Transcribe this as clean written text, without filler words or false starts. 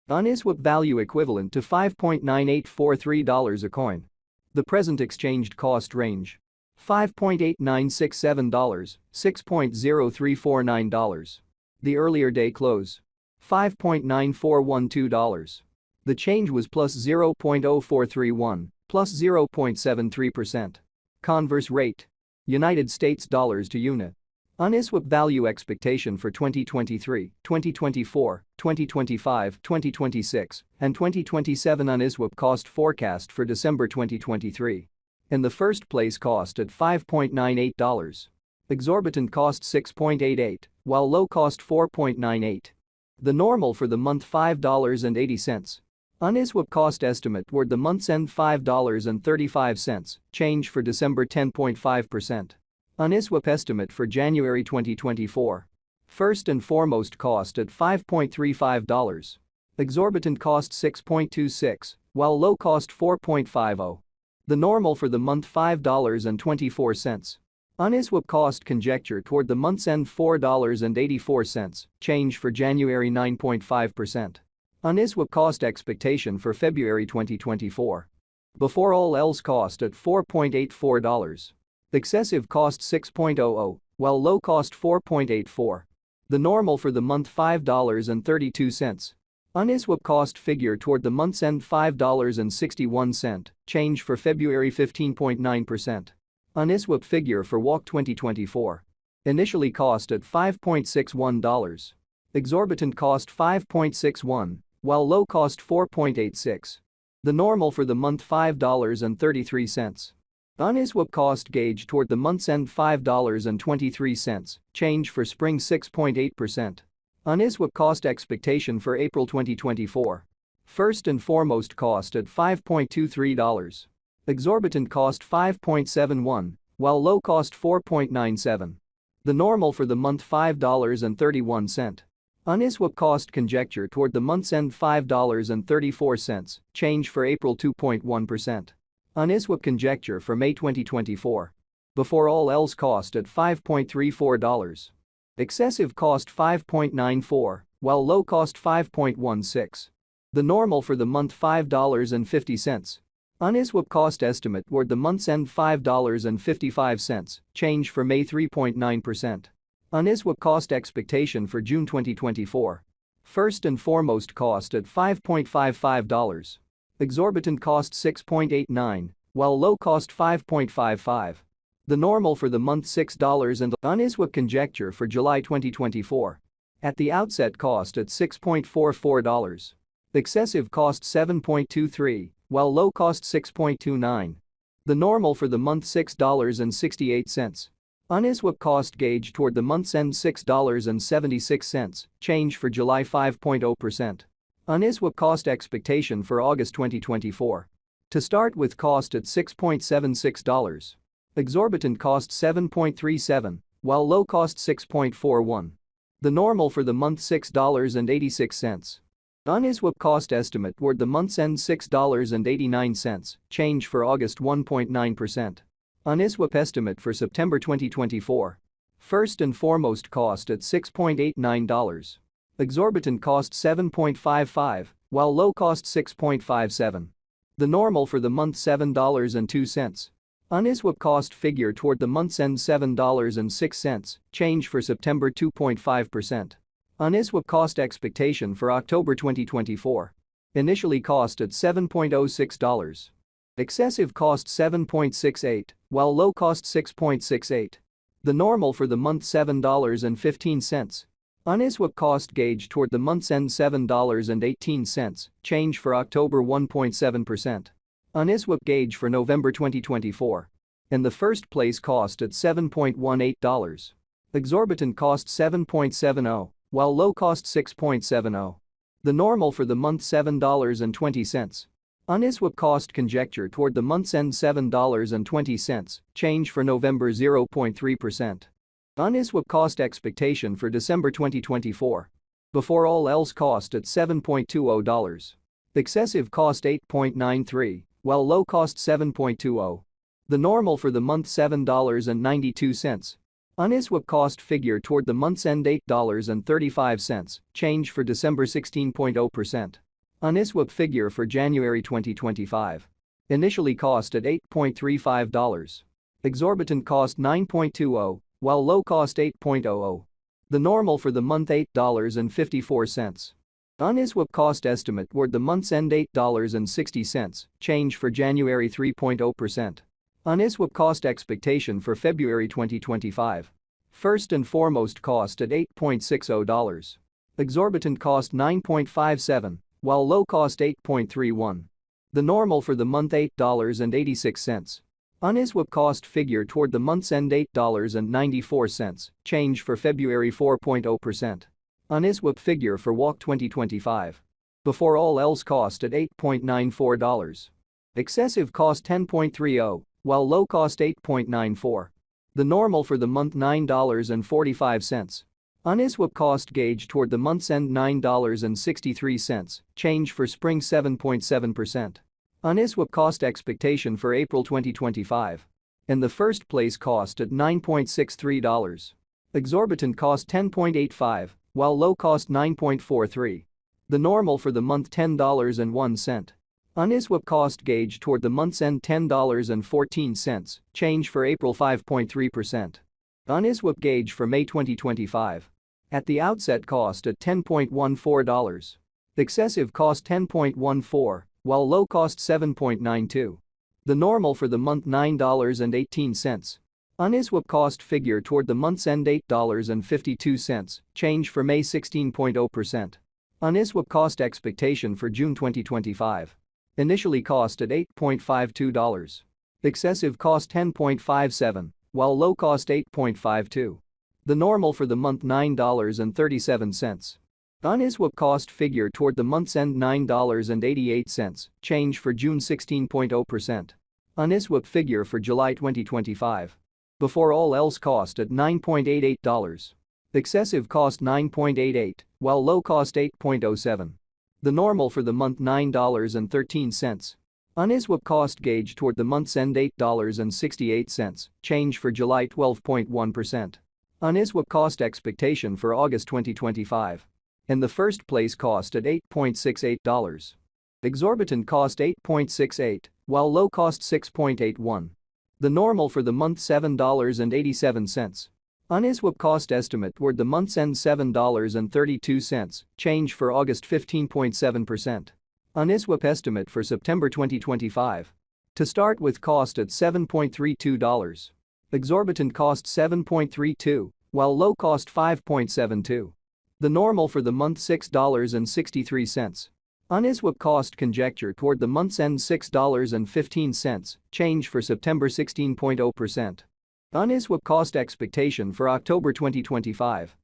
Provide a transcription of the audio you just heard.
Uniswap value equivalent to $5.9843 a coin. The present exchanged cost range: $5.8967, $6.0349. The earlier day close: $5.9412. The change was plus 0.0431, plus 0.73%. Converse rate: United States dollars to unit. Uniswap value expectation for 2023, 2024, 2025, 2026, and 2027. Uniswap cost forecast for December 2023. In the first place, cost at $5.98. Exorbitant cost $6.88, while low cost $4.98. The normal for the month $5.80. Uniswap cost estimate toward the month's end $5.35, change for December 10.5%. Uniswap estimate for January 2024. First and foremost, cost at $5.35. Exorbitant cost $6.26, while low cost $4.50. The normal for the month $5.24. Uniswap cost conjecture toward the month's end $4.84, change for January 9.5%. Uniswap cost expectation for February 2024. Before all else, cost at $4.84. Excessive cost $6.00, while low cost $4.84. The normal for the month $5.32. Uniswap cost figure toward the month's end $5.61, change for February 15.9%. Uniswap figure for WAC 2024. Initially cost at $5.61. Exorbitant cost $5.61, while low cost $4.86. The normal for the month $5.33. Uniswap cost gauge toward the month's end $5.23, change for spring 6.8%. Uniswap cost expectation for April 2024. First and foremost, cost at $5.23. Exorbitant cost $5.71, while low cost $4.97. The normal for the month $5.31. Uniswap cost conjecture toward the month's end $5.34, change for April 2.1%. Uniswap conjecture for May 2024. Before all else, cost at $5.34. Excessive cost $5.94, while low cost $5.16. The normal for the month $5.50. Uniswap cost estimate toward the month's end $5.55, change for May 3.9%. Uniswap cost expectation for June 2024. First and foremost, cost at $5.55. Exorbitant cost $6.89, while low cost $5.55. The normal for the month $6. And Uniswap conjecture for July 2024. At the outset, cost at $6.44. Excessive cost $7.23, while low cost $6.29. The normal for the month $6.68. Uniswap cost gauge toward the month's end $6.76, change for July 5.0%. Uniswap cost expectation for August 2024. To start with, cost at $6.76. Exorbitant cost $7.37, while low cost $6.41. The normal for the month $6.86. Uniswap cost estimate toward the month's end $6.89, change for August 1.9%. Uniswap estimate for September 2024. First and foremost, cost at $6.89. Exorbitant cost $7.55, while low cost $6.57. The normal for the month $7.02. Uniswap cost figure toward the month's end $7.06, change for September 2.5%. Uniswap cost expectation for October 2024. Initially cost at $7.06. Excessive cost $7.68, while low cost $6.68. The normal for the month $7.15. Uniswap cost gauge toward the month's end $7.18, change for October 1.7%. Uniswap gauge for November 2024. In the first place, cost at $7.18. Exorbitant cost $7.70, while low cost $6.70. The normal for the month $7.20. Uniswap cost conjecture toward the month's end $7.20, change for November 0.3%. Uniswap cost expectation for December 2024. Before all else, cost at $7.20. Excessive cost $8.93, while low cost $7.20. The normal for the month $7.92. Uniswap cost figure toward the month's end $8.35, change for December 16.0%. Uniswap figure for January 2025. Initially cost at $8.35. Exorbitant cost $9.20, while low cost $8.00. The normal for the month $8.54. Uniswap cost estimate toward the month's end $8.60, change for January 3.0%. Uniswap cost expectation for February 2025. First and foremost cost at $8.60. Exorbitant cost $9.57, while low cost $8.31. The normal for the month $8.86. Uniswap cost figure toward the month's end $8.94, change for February 4.0%. Uniswap figure for WAC 2025. Before all else cost at $8.94. Excessive cost $10.30, while low cost $8.94. The normal for the month $9.45. Uniswap cost gauge toward the month's end $9.63, change for spring 7.7%. Uniswap cost expectation for April 2025. In the first place cost at $9.63. Exorbitant cost $10.85, while low cost $9.43. The normal for the month $10.01. Uniswap cost gauge toward the month's end $10.14, change for April 5.3%. Uniswap gauge for May 2025. At the outset cost at $10.14. Excessive cost $10.14, while low cost $7.92. The normal for the month $9.18. Uniswap cost figure toward the month's end $8.52, change for May 16.0%. Uniswap cost expectation for June 2025. Initially cost at $8.52. Excessive cost $10.57, while low cost $8.52. The normal for the month $9.37. Uniswap cost figure toward the month's end $9.88, change for June 16.0%. Uniswap figure for July 2025. Before all else cost at $9.88. Excessive cost $9.88, while low cost $8.07. The normal for the month $9.13. Uniswap cost gauge toward the month's end $8.68, change for July 12.1%. Uniswap cost expectation for August 2025. In the first place cost at $8.68. Exorbitant cost $8.68, while low cost $6.81. The normal for the month $7.87. Uniswap cost estimate toward the month's end $7.32, change for August 15.7%. Uniswap estimate for September 2025. To start with cost at $7.32. Exorbitant cost $7.32, while low cost $5.72. The normal for the month $6.63. Uniswap cost conjecture toward the month's end $6.15, change for September 16.0%. Uniswap cost expectation for October 2025.